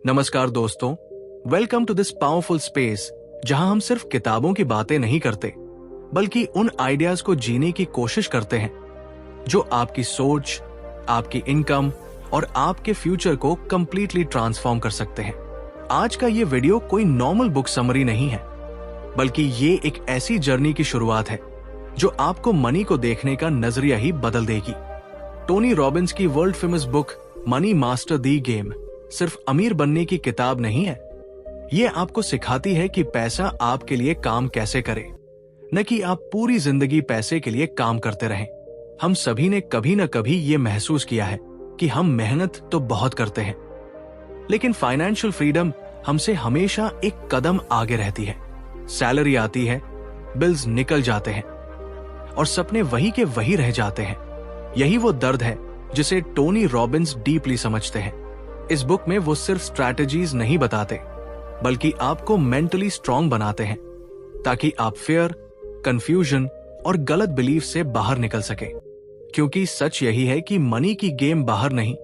नमस्कार दोस्तों, welcome to this powerful space जहां हम सिर्फ किताबों की बातें नहीं करते बल्कि उन आइडियाज को जीने की कोशिश करते हैं जो आपकी सोच, आपकी इनकम और आपके फ्यूचर को कंप्लीटली ट्रांसफॉर्म कर सकते हैं। आज का ये वीडियो कोई नॉर्मल बुक समरी नहीं है, बल्कि ये एक ऐसी जर्नी की शुरुआत है जो आपको मनी को देखने का नजरिया ही बदल देगी। टोनी रॉबिन्स की world famous book money master दी गेम सिर्फ अमीर बनने की किताब नहीं है। ये आपको सिखाती है कि पैसा आपके लिए काम कैसे करे, न कि आप पूरी जिंदगी पैसे के लिए काम करते रहें। हम सभी ने कभी न कभी ये महसूस किया है कि हम मेहनत तो बहुत करते हैं, लेकिन फाइनेंशियल फ्रीडम हमसे हमेशा एक कदम आगे रहती है। सैलरी आती है, बिल्स निकल जाते हैं और सपने वही के वही रह जाते हैं। यही वो दर्द है जिसे टोनी रॉबिन्स डीपली समझते हैं। इस बुक में वो सिर्फ स्ट्रैटेजीज नहीं बताते, बल्कि आपको मेंटली स्ट्रांग बनाते हैं ताकि आप फियर, कंफ्यूजन और गलत बिलीफ से बाहर निकल सके। क्योंकि सच यही है कि मनी की गेम बाहर नहीं,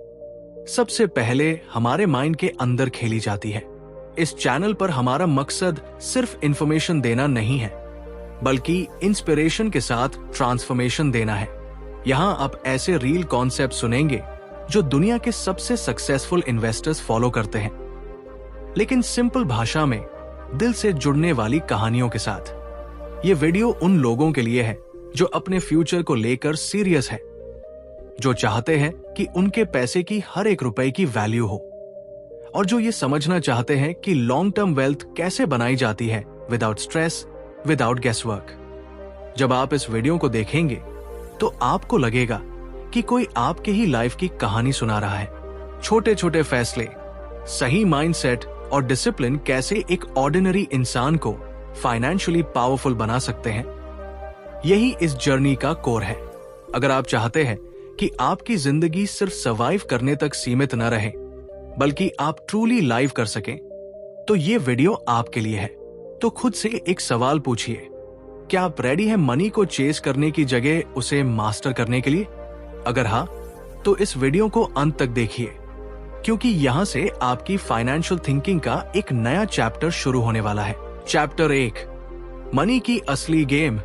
सबसे पहले हमारे माइंड के अंदर खेली जाती है। इस चैनल पर हमारा मकसद सिर्फ इंफॉर्मेशन देना नहीं है, बल्कि इंस्पिरेशन के साथ ट्रांसफॉर्मेशन देना है। यहाँ आप ऐसे रियल कॉन्सेप्ट सुनेंगे जो दुनिया के सबसे सक्सेसफुल इन्वेस्टर्स फॉलो करते हैं, लेकिन सिंपल भाषा में दिल से जुड़ने वाली कहानियों के साथ। ये वीडियो उन लोगों के लिए है जो अपने फ्यूचर को लेकर सीरियस है, जो चाहते हैं कि उनके पैसे की हर एक रुपए की वैल्यू हो, और जो ये समझना चाहते हैं कि लॉन्ग टर्म वेल्थ कैसे बनाई जाती है विदाउट स्ट्रेस, विदाउट गेसवर्क। जब आप इस वीडियो को देखेंगे तो आपको लगेगा कि कोई आपके ही लाइफ की कहानी सुना रहा है। छोटे छोटे फैसले, सही माइंडसेट और डिसिप्लिन कैसे एक ऑर्डिनरी इंसान को फाइनेंशियली पावरफुल बना सकते हैं, यही इस जर्नी का कोर है। अगर आप चाहते हैं कि आपकी जिंदगी सिर्फ सर्वाइव करने तक सीमित न रहे, बल्कि आप ट्रूली लाइव कर सकें, तो ये वीडियो आपके लिए है। तो खुद से एक सवाल पूछिए, क्या आप रेडी हैं मनी को चेस करने की जगह उसे मास्टर करने के लिए? अगर हाँ, तो इस वीडियो को अंत तक देखिए, क्योंकि यहां से आपकी फाइनेंशियल थिंकिंग का एक नया चैप्टर शुरू होने वाला है। चैप्टर 1, मनी की असली गेम।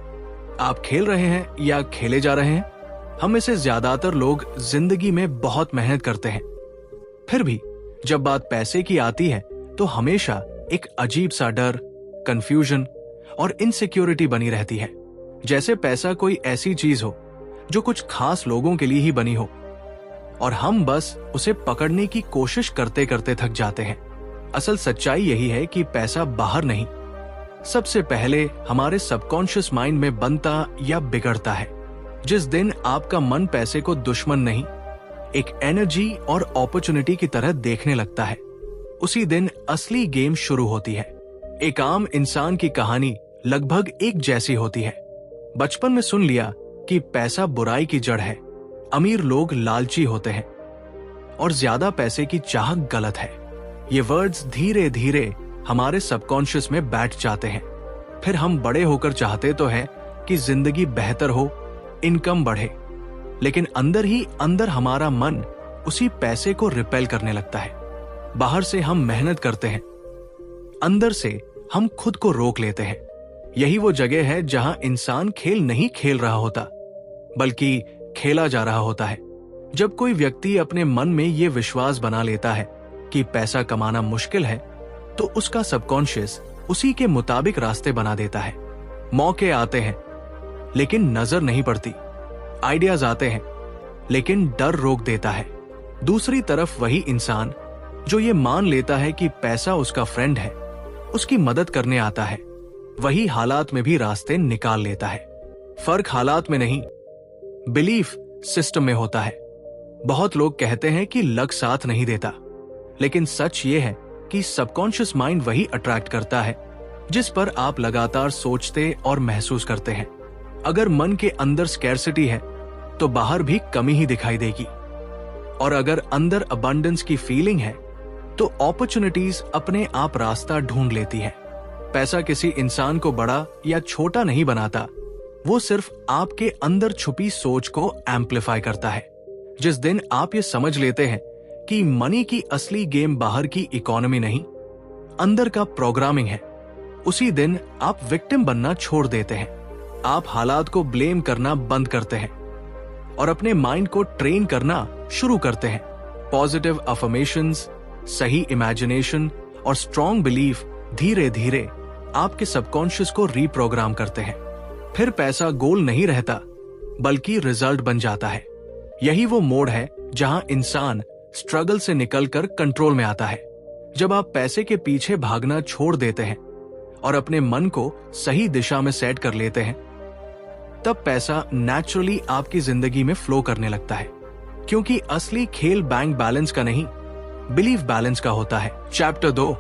आप खेल रहे हैं या खेले जा रहे हैं? हम में से ज्यादातर लोग जिंदगी में बहुत मेहनत करते हैं, फिर भी जब बात पैसे की आती है तो हमेशा एक अजीब सा डर, कंफ्यूजन और इनसिक्योरिटी बनी रहती है, जैसे पैसा कोई ऐसी चीज हो जो कुछ खास लोगों के लिए ही बनी हो और हम बस उसे पकड़ने की कोशिश करते करते थक जाते हैं। असल सच्चाई यही है कि पैसा बाहर नहीं, सबसे पहले हमारे सबकॉन्शियस माइंड में बनता या बिगड़ता है। जिस दिन आपका मन पैसे को दुश्मन नहीं, एक एनर्जी और अपॉर्चुनिटी की तरह देखने लगता है, उसी दिन असली गेम शुरू होती है। एक आम इंसान की कहानी लगभग एक जैसी होती है। बचपन में सुन लिया कि पैसा बुराई की जड़ है, अमीर लोग लालची होते हैं और ज्यादा पैसे की चाह गलत है। ये वर्ड्स धीरे धीरे हमारे सबकॉन्शियस में बैठ जाते हैं। फिर हम बड़े होकर चाहते तो हैं कि जिंदगी बेहतर हो, इनकम बढ़े, लेकिन अंदर ही अंदर हमारा मन उसी पैसे को रिपेल करने लगता है। बाहर से हम मेहनत करते हैं, अंदर से हम खुद को रोक लेते हैं। यही वो जगह है जहां इंसान खेल नहीं खेल रहा होता, बल्कि खेला जा रहा होता है। जब कोई व्यक्ति अपने मन में ये विश्वास बना लेता है कि पैसा कमाना मुश्किल है, तो उसका सबकॉन्शियस उसी के मुताबिक रास्ते बना देता है। मौके आते हैं लेकिन नजर नहीं पड़ती, आइडियाज आते हैं लेकिन डर रोक देता है। दूसरी तरफ वही इंसान जो ये मान लेता है कि पैसा उसका फ्रेंड है, उसकी मदद करने आता है, वही हालात में भी रास्ते निकाल लेता है। फर्क हालात में नहीं, बिलीफ सिस्टम में होता है। बहुत लोग कहते हैं कि लक साथ नहीं देता, लेकिन सच ये है कि सबकॉन्शियस माइंड वही अट्रैक्ट करता है जिस पर आप लगातार सोचते और महसूस करते हैं। अगर मन के अंदर स्कैर्सिटी है तो बाहर भी कमी ही दिखाई देगी, और अगर अंदर अबंडेंस की फीलिंग है तो अपॉर्चुनिटीज अपने आप रास्ता ढूंढ लेती है। पैसा किसी इंसान को बड़ा या छोटा नहीं बनाता, वो सिर्फ आपके अंदर छुपी सोच को एम्पलीफाई करता है। जिस दिन आप ये समझ लेते हैं कि मनी की असली गेम बाहर की इकोनॉमी नहीं, अंदर का प्रोग्रामिंग है, उसी दिन आप विक्टिम बनना छोड़ देते हैं। आप हालात को ब्लेम करना बंद करते हैं और अपने माइंड को ट्रेन करना शुरू करते हैं। पॉजिटिव अफर्मेशंस, सही इमेजिनेशन और स्ट्रॉन्ग बिलीफ धीरे धीरे आपके सबकॉन्शियस को रीप्रोग्राम करते हैं। फिर पैसा गोल नहीं रहता, बल्कि रिजल्ट बन जाता है। यही वो मोड़ है जहां इंसान स्ट्रगल से निकलकर कंट्रोल में आता है। जब आप पैसे के पीछे भागना छोड़ देते हैं और अपने मन को सही दिशा में सेट कर लेते हैं, तब पैसा नेचुरली आपकी जिंदगी में फ्लो करने लगता है। क्योंकि असली खेल बैंक बैलेंस का नहीं, बिलीफ बैलेंस का होता है। चैप्टर 2,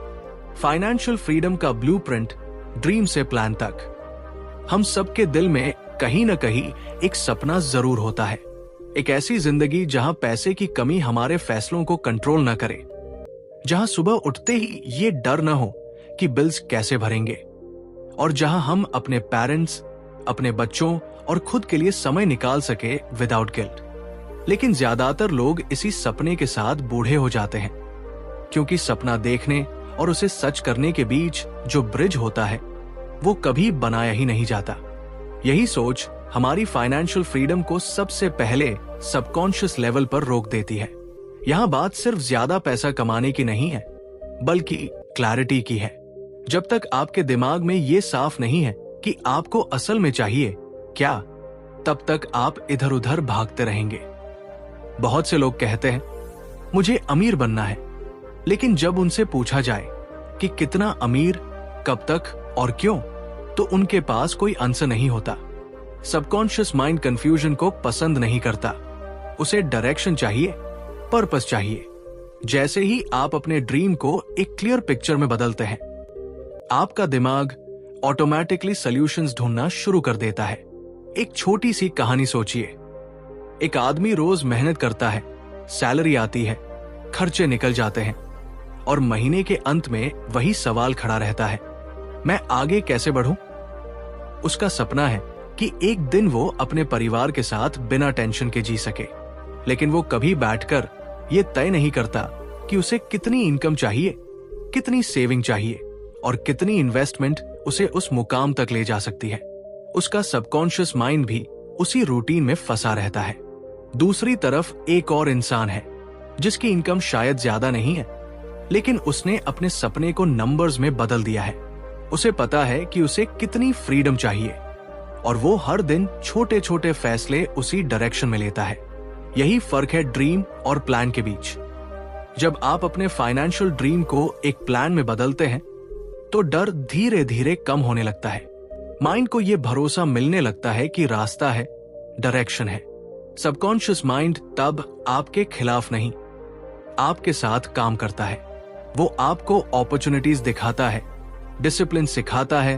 फाइनेंशियल फ्रीडम का ब्लूप्रिंट, ड्रीम से प्लान तक। हम सबके दिल में कहीं न कहीं एक सपना जरूर होता है, एक ऐसी जिंदगी जहां पैसे की कमी हमारे फैसलों को कंट्रोल न करे, जहां सुबह उठते ही ये डर न हो कि बिल्स कैसे भरेंगे, और जहां हम अपने पेरेंट्स, अपने बच्चों और खुद के लिए समय निकाल सके विदाउट गिल्ट। लेकिन ज्यादातर लोग इसी सपने के साथ बूढ़े हो जाते हैं, क्योंकि सपना देखने और उसे सच करने के बीच जो ब्रिज होता है वो कभी बनाया ही नहीं जाता। यही सोच हमारी फाइनेंशियल फ्रीडम को सबसे पहले सबकॉन्शियस लेवल पर रोक देती है। यहां बात सिर्फ ज्यादा पैसा कमाने की नहीं है, बल्कि क्लैरिटी की है। जब तक आपके दिमाग में ये साफ नहीं है कि आपको असल में चाहिए क्या, तब तक आप इधर उधर भागते रहेंगे। बहुत से लोग कहते हैं मुझे अमीर बनना है, लेकिन जब उनसे पूछा जाए कि कितना अमीर, कब तक और क्यों, तो उनके पास कोई आंसर नहीं होता। सबकॉन्शियस माइंड कंफ्यूजन को पसंद नहीं करता। उसे डायरेक्शन चाहिए, पर्पस चाहिए। जैसे ही आप अपने ड्रीम को एक क्लियर पिक्चर में बदलते हैं, आपका दिमाग ऑटोमेटिकली सॉल्यूशंस ढूंढना शुरू कर देता है। एक छोटी सी कहानी सोचिए। एक आदमी रोज मेहनत करता है, सैलरी आती है, खर्चे निकल जाते हैं और महीने के अंत में वही सवाल खड़ा रहता है, मैं आगे कैसे बढ़ूं? उसका सपना है कि एक दिन वो अपने परिवार के साथ बिना टेंशन के जी सके, लेकिन वो कभी बैठकर ये तय नहीं करता कि उसे कितनी इनकम चाहिए, कितनी सेविंग चाहिए और कितनी इन्वेस्टमेंट उसे उस मुकाम तक ले जा सकती है। उसका सबकॉन्शियस माइंड भी उसी रूटीन में फंसा रहता है। दूसरी तरफ एक और इंसान है जिसकी इनकम शायद ज्यादा नहीं है, लेकिन उसने अपने सपने को नंबर्स में बदल दिया है। उसे पता है कि उसे कितनी फ्रीडम चाहिए और वो हर दिन छोटे छोटे फैसले उसी डायरेक्शन में लेता है। यही फर्क है ड्रीम और प्लान के बीच। जब आप अपने फाइनेंशियल ड्रीम को एक प्लान में बदलते हैं, तो डर धीरे धीरे कम होने लगता है। माइंड को यह भरोसा मिलने लगता है कि रास्ता है, डायरेक्शन है। सबकॉन्शियस माइंड तब आपके खिलाफ नहीं, आपके साथ काम करता है। वो आपको अपॉर्चुनिटीज दिखाता है, डिसिप्लिन सिखाता है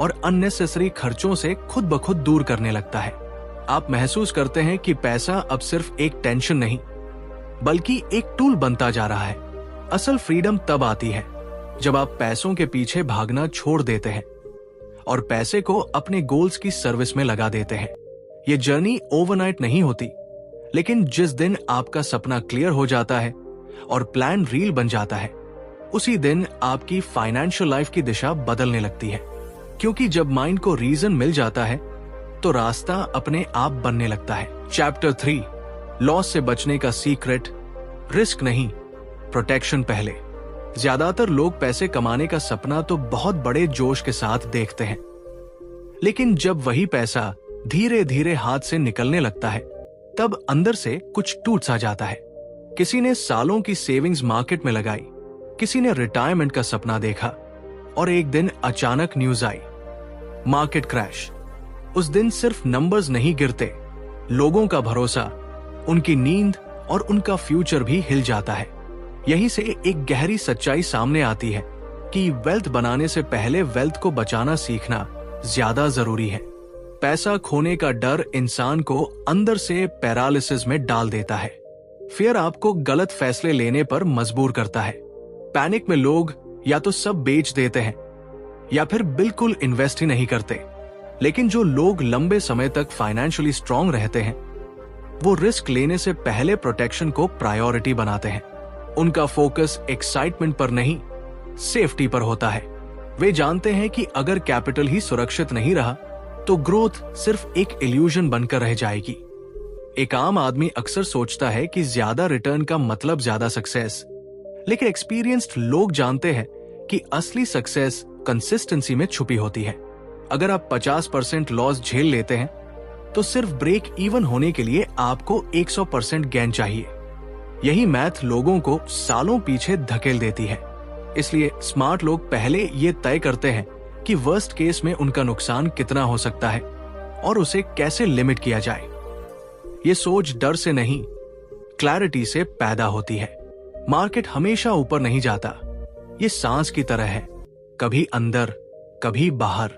और अननेसेसरी खर्चों से खुद ब खुद दूर करने लगता है। आप महसूस करते हैं कि पैसा अब सिर्फ एक टेंशन नहीं, बल्कि एक टूल बनता जा रहा है। असल फ्रीडम तब आती है जब आप पैसों के पीछे भागना छोड़ देते हैं और पैसे को अपने गोल्स की सर्विस में लगा देते हैं। ये जर्नी ओवरनाइट नहीं होती, लेकिन जिस दिन आपका सपना क्लियर हो जाता है और प्लान रील बन जाता है, उसी दिन आपकी फाइनेंशियल लाइफ की दिशा बदलने लगती है। क्योंकि जब माइंड को रीजन मिल जाता है, तो रास्ता अपने आप बनने लगता है। चैप्टर 3, लॉस से बचने का सीक्रेट, रिस्क नहीं, प्रोटेक्शन पहले। ज्यादातर लोग पैसे कमाने का सपना तो बहुत बड़े जोश के साथ देखते हैं, लेकिन जब वही पैसा धीरे धीरे हाथ से निकलने लगता है, तब अंदर से कुछ टूट सा जाता है। किसी ने सालों की सेविंग्स मार्केट में लगाई, किसी ने रिटायरमेंट का सपना देखा और एक दिन अचानक न्यूज आई, मार्केट क्रैश। उस दिन सिर्फ नंबर्स नहीं गिरते, लोगों का भरोसा, उनकी नींद और उनका फ्यूचर भी हिल जाता है। यहीं से एक गहरी सच्चाई सामने आती है कि वेल्थ बनाने से पहले वेल्थ को बचाना सीखना ज्यादा जरूरी है। पैसा खोने का डर इंसान को अंदर से पैरालिसिस में डाल देता है। फियर आपको गलत फैसले लेने पर मजबूर करता है। पैनिक में लोग या तो सब बेच देते हैं या फिर बिल्कुल इन्वेस्ट ही नहीं करते। लेकिन जो लोग लंबे समय तक फाइनेंशियली स्ट्रांग रहते हैं, वो रिस्क लेने से पहले प्रोटेक्शन को प्रायोरिटी बनाते हैं। उनका फोकस एक्साइटमेंट पर नहीं, सेफ्टी पर होता है। वे जानते हैं कि अगर कैपिटल ही सुरक्षित नहीं रहा तो ग्रोथ सिर्फ एक इल्यूजन बनकर रह जाएगी। एक आम आदमी अक्सर सोचता है कि ज्यादा रिटर्न का मतलब ज्यादा सक्सेस, लेकिन एक्सपीरियंस्ड लोग जानते हैं कि असली सक्सेस कंसिस्टेंसी में छुपी होती है। अगर आप 50% लॉस झेल लेते हैं तो सिर्फ ब्रेक इवन होने के लिए आपको 100% गेन चाहिए। यही मैथ लोगों को सालों पीछे धकेल देती है। इसलिए स्मार्ट लोग पहले ये तय करते हैं कि वर्स्ट केस में उनका नुकसान कितना हो सकता है और उसे कैसे लिमिट किया जाए। ये सोच डर से नहीं, क्लैरिटी से पैदा होती है। मार्केट हमेशा ऊपर नहीं जाता, ये सांस की तरह है, कभी अंदर कभी बाहर।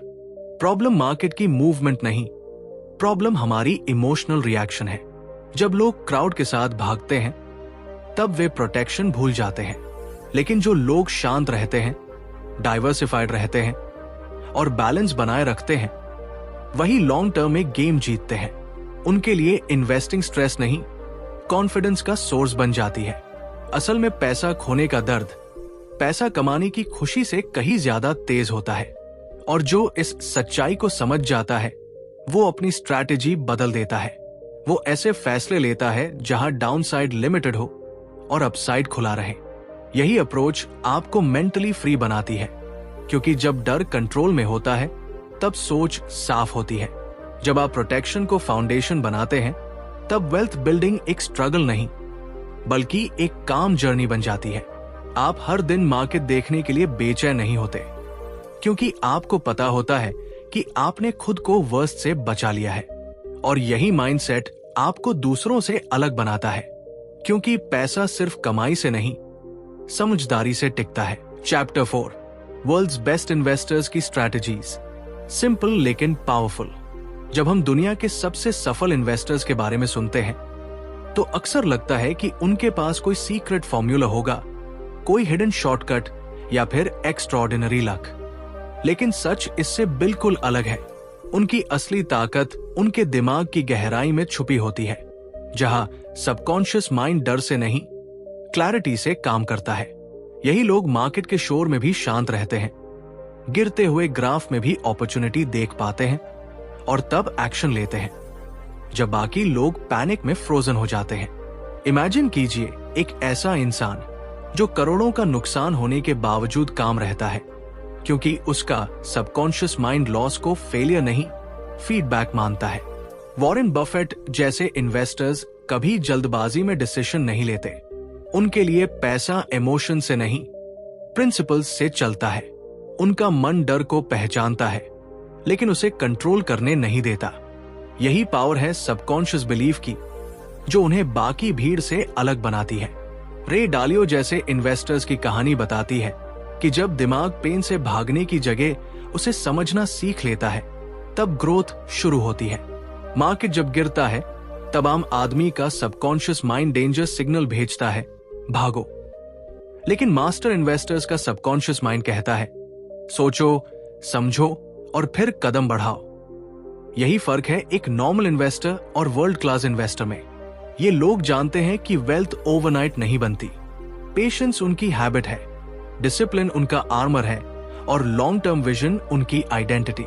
प्रॉब्लम मार्केट की मूवमेंट नहीं, प्रॉब्लम हमारी इमोशनल रिएक्शन है। जब लोग क्राउड के साथ भागते हैं तब वे प्रोटेक्शन भूल जाते हैं, लेकिन जो लोग शांत रहते हैं, डाइवर्सिफाइड रहते हैं और बैलेंस बनाए रखते हैं, वही लॉन्ग टर्म में गेम जीतते हैं। उनके लिए इन्वेस्टिंग स्ट्रेस नहीं, कॉन्फिडेंस का सोर्स बन जाती है। असल में पैसा खोने का दर्द पैसा कमाने की खुशी से कहीं ज्यादा तेज होता है, और जो इस सच्चाई को समझ जाता है वो अपनी स्ट्रैटेजी बदल देता है। वो ऐसे फैसले लेता है जहां डाउनसाइड लिमिटेड हो और अपसाइड खुला रहे। यही अप्रोच आपको मेंटली फ्री बनाती है, क्योंकि जब डर कंट्रोल में होता है तब सोच साफ होती है। जब आप प्रोटेक्शन को फाउंडेशन बनाते हैं तब वेल्थ बिल्डिंग एक स्ट्रगल नहीं बल्कि एक काम जर्नी बन जाती है। आप हर दिन मार्केट देखने के लिए बेचैन नहीं होते, क्योंकि आपको पता होता है कि आपने खुद को वर्स्ट से बचा लिया है। और यही माइंडसेट आपको दूसरों से अलग बनाता है, क्योंकि पैसा सिर्फ कमाई से नहीं, समझदारी से टिकता है। चैप्टर 4, वर्ल्ड्स बेस्ट इन्वेस्टर्स की स्ट्रैटेजीज, सिंपल लेकिन पावरफुल। जब हम दुनिया के सबसे सफल इन्वेस्टर्स के बारे में सुनते हैं तो अक्सर लगता है कि उनके पास कोई सीक्रेट फॉर्मूला होगा, कोई हिडन शॉर्टकट या फिर एक्स्ट्राऑर्डिनरी लक। लेकिन सच इससे बिल्कुल अलग है। उनकी असली ताकत उनके दिमाग की गहराई में छुपी होती है, जहां सबकॉन्शियस माइंड डर से नहीं, क्लैरिटी से काम करता है। यही लोग मार्केट के शोर में भी शांत रहते हैं, गिरते हुए ग्राफ में भी अपॉर्चुनिटी देख पाते हैं और तब एक्शन लेते हैं जब बाकी लोग पैनिक में फ्रोजन हो जाते हैं। इमेजिन कीजिए एक ऐसा इंसान जो करोड़ों का नुकसान होने के बावजूद काम रहता है, क्योंकि उसका सबकॉन्शियस माइंड लॉस को फेलियर नहीं, फीडबैक मानता है। वॉरेन बफेट जैसे इन्वेस्टर्स कभी जल्दबाजी में डिसीजन नहीं लेते। उनके लिए पैसा इमोशन से नहीं, प्रिंसिपल्स से चलता है। उनका मन डर को पहचानता है, लेकिन उसे कंट्रोल करने नहीं देता। यही पावर है सबकॉन्शियस बिलीफ की, जो उन्हें बाकी भीड़ से अलग बनाती है। रे डालियो जैसे इन्वेस्टर्स की कहानी बताती है कि जब दिमाग पेन से भागने की जगह उसे समझना सीख लेता है, तब ग्रोथ शुरू होती है। मार्केट जब गिरता है तब आम आदमी का सबकॉन्शियस माइंड डेंजर सिग्नल भेजता है, भागो। लेकिन मास्टर इन्वेस्टर्स का सबकॉन्शियस माइंड कहता है, सोचो, समझो और फिर कदम बढ़ाओ। यही फर्क है एक नॉर्मल इन्वेस्टर और वर्ल्ड क्लास इन्वेस्टर में। ये लोग जानते हैं कि वेल्थ ओवरनाइट नहीं बनती। पेशेंस उनकी हैबिट है, डिसिप्लिन उनका आर्मर है और लॉन्ग टर्म विजन उनकी आइडेंटिटी।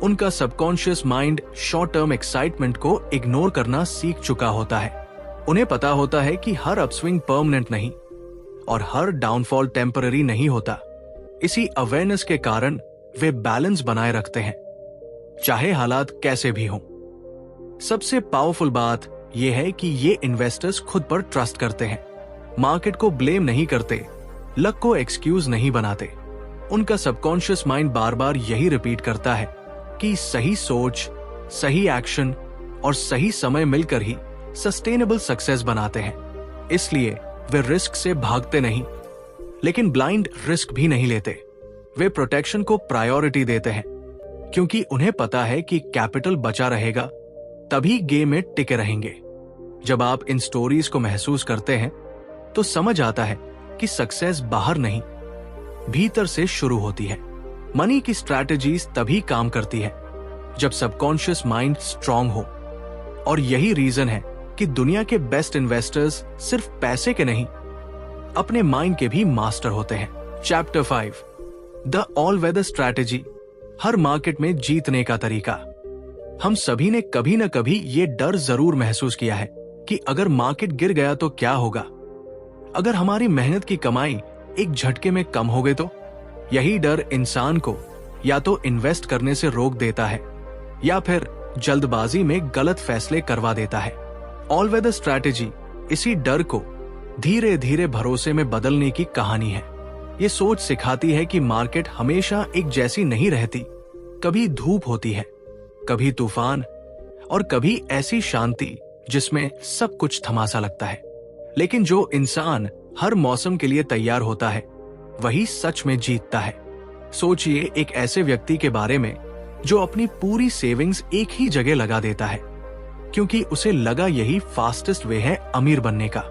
उनका subconscious mind short term excitement को इग्नोर करना सीख चुका होता है। उन्हें पता होता है कि हर अपस्विंग परमानेंट नहीं और हर डाउनफॉल टेम्पररी नहीं होता। इसी अवेयरनेस के कारण वे बैलेंस बनाए रखते हैं, चाहे हालात कैसे भी हों। सबसे पावरफुल बात यह है कि ये इन्वेस्टर्स खुद पर ट्रस्ट करते हैं, मार्केट को ब्लेम नहीं करते, लक को एक्सक्यूज नहीं बनाते। उनका सबकॉन्शियस माइंड बार बार यही रिपीट करता है कि सही सोच, सही एक्शन और सही समय मिलकर ही सस्टेनेबल सक्सेस बनाते हैं। इसलिए वे रिस्क से भागते नहीं, लेकिन ब्लाइंड रिस्क भी नहीं लेते। वे प्रोटेक्शन को प्रायोरिटी देते हैं, क्योंकि उन्हें पता है कि कैपिटल बचा रहेगा तभी गेम में टिके रहेंगे। जब आप इन स्टोरीज को महसूस करते हैं तो समझ आता है कि सक्सेस बाहर नहीं, भीतर से शुरू होती है। मनी की स्ट्रैटेजीज तभी काम करती है जब सबकॉन्शियस माइंड स्ट्रांग हो। और यही रीजन है कि दुनिया के बेस्ट इन्वेस्टर्स सिर्फ पैसे के नहीं, अपने माइंड के भी मास्टर होते हैं। Chapter 5, the all weather strategy, हर मार्केट में जीतने का तरीका। हम सभी ने कभी न कभी ये डर जरूर महसूस किया है कि अगर मार्केट गिर गया तो क्या होगा, अगर हमारी मेहनत की कमाई एक झटके में कम हो गई तो। यही डर इंसान को या तो इन्वेस्ट करने से रोक देता है या फिर जल्दबाजी में गलत फैसले करवा देता है। ऑल वेदर स्ट्रैटेजी इसी डर को धीरे धीरे भरोसे में बदलने की कहानी है। ये सोच सिखाती है कि मार्केट हमेशा एक जैसी नहीं रहती। कभी धूप होती है, कभी तूफान, और कभी ऐसी शांति जिसमें सब कुछ थमासा लगता है। लेकिन जो इंसान हर मौसम के लिए तैयार होता है वही सच में जीतता है। सोचिए एक ऐसे व्यक्ति के बारे में जो अपनी पूरी सेविंग्स एक ही जगह लगा देता है क्योंकि उसे लगा यही फास्टेस्ट वे है अमीर बनने का।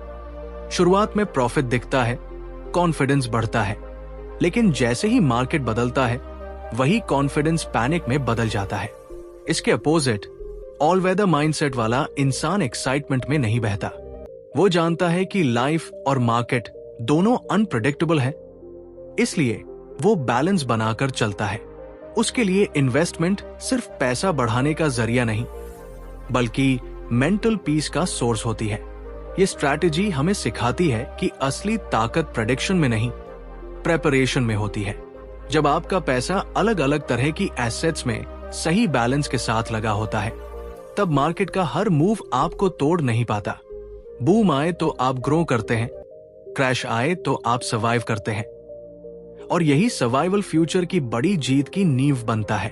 शुरुआत में प्रॉफिट दिखता है, कॉन्फिडेंस बढ़ता है, लेकिन जैसे ही मार्केट बदलता है वही कॉन्फिडेंस पैनिक में बदल जाता है। इसके अपोजिट ऑल वेदर माइंडसेट वाला इंसान एक्साइटमेंट में नहीं बहता। वो जानता है कि लाइफ और मार्केट दोनों अनप्रेडिक्टेबल है, इसलिए वो बैलेंस बनाकर चलता है। उसके लिए इन्वेस्टमेंट सिर्फ पैसा बढ़ाने का जरिया नहीं बल्कि मेंटल पीस का सोर्स होती है। ये स्ट्रैटेजी हमें सिखाती है कि असली ताकत प्रेडिक्शन में नहीं, प्रेपरेशन में होती है। जब आपका पैसा अलग अलग तरह की एसेट्स में सही बैलेंस के साथ लगा होता है तब मार्केट का हर मूव आपको तोड़ नहीं पाता। बूम आए तो आप ग्रो करते हैं, क्रैश आए तो आप सर्वाइव करते हैं, और यही सर्वाइवल फ्यूचर की बड़ी जीत की नींव बनता है।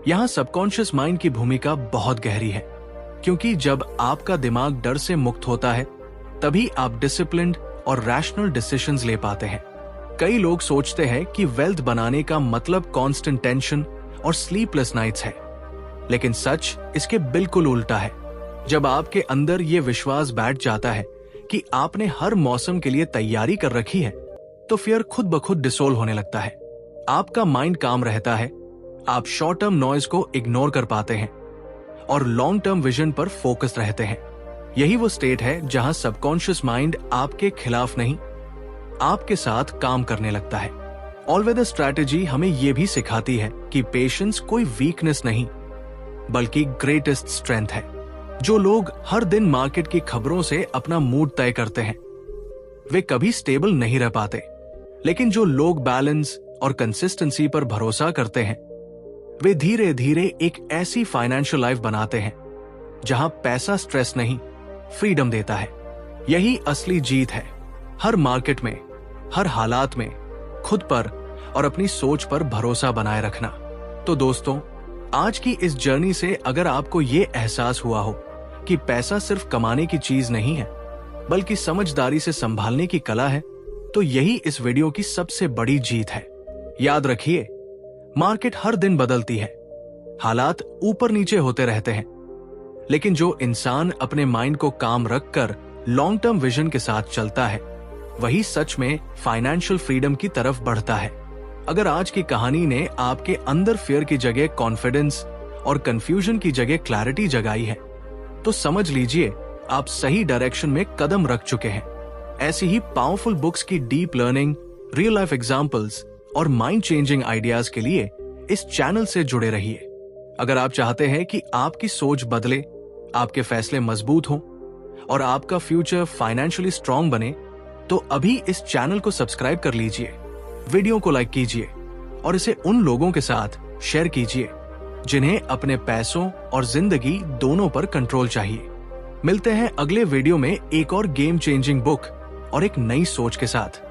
यहां सबकॉन्शियस माइंड की भूमिका बहुत गहरी है क्योंकि जब आपका दिमाग डर से मुक्त होता है तभी आप डिसिप्लिन्ड और रैशनल डिसीजंस ले पाते हैं। कई लोग सोचते हैं कि वेल्थ बनाने का मतलब कांस्टेंट टेंशन और स्लीपलेस नाइट्स है, लेकिन सच इसके बिल्कुल उल्टा है। जब आपके अंदर ये विश्वास बैठ जाता है कि आपने हर मौसम के लिए तैयारी कर रखी है तो फियर खुद ब खुद डिसोल्व होने लगता है। आपका माइंड काम रहता है, आप शॉर्ट टर्म नॉइज को इग्नोर कर पाते हैं और लॉन्ग टर्म विजन पर फोकस रहते हैं। यही वो स्टेट है जहां सबकॉन्शियस माइंड आपके खिलाफ नहीं, आपके साथ काम करने लगता है। ऑल वेदर स्ट्रैटेजी हमें यह भी सिखाती है कि पेशेंस कोई वीकनेस नहीं बल्कि ग्रेटेस्ट स्ट्रेंथ है। जो लोग हर दिन मार्केट की खबरों से अपना मूड तय करते हैं वे कभी स्टेबल नहीं रह पाते, लेकिन जो लोग बैलेंस और कंसिस्टेंसी पर भरोसा करते हैं वे धीरे धीरे एक ऐसी फाइनेंशियल लाइफ बनाते हैं जहां पैसा स्ट्रेस नहीं, फ्रीडम देता है। यही असली जीत है, हर मार्केट में, हर हालात में खुद पर और अपनी सोच पर भरोसा बनाए रखना। तो दोस्तों, आज की इस जर्नी से अगर आपको ये एहसास हुआ हो कि पैसा सिर्फ कमाने की चीज नहीं है बल्कि समझदारी से संभालने की कला है, तो यही इस वीडियो की सबसे बड़ी जीत है। याद रखिए, मार्केट हर दिन बदलती है, हालात ऊपर नीचे होते रहते हैं, लेकिन जो इंसान अपने माइंड को काम रखकर लॉन्ग टर्म विजन के साथ चलता है वही सच में फाइनेंशियल फ्रीडम की तरफ बढ़ता है। अगर आज की कहानी ने आपके अंदर फियर की जगह कॉन्फिडेंस और कंफ्यूजन की जगह क्लैरिटी जगाई है तो समझ लीजिए आप सही डायरेक्शन में कदम रख चुके हैं। ऐसी ही पावरफुल बुक्स की deep learning, real life examples और माइंड चेंजिंग आइडियाज के लिए इस चैनल से जुड़े रहिए। अगर आप चाहते हैं कि आपकी सोच बदले, आपके फैसले मजबूत हों और आपका फ्यूचर फाइनेंशियली स्ट्रांग बने तो अभी इस चैनल को सब्सक्राइब कर लीजिए, वीडियो को लाइक कीजिए और इसे उन लोगों के साथ शेयर कीजिए जिन्हें अपने पैसों और जिंदगी दोनों पर कंट्रोल चाहिए। मिलते हैं अगले वीडियो में एक और गेम चेंजिंग बुक और एक नई सोच के साथ।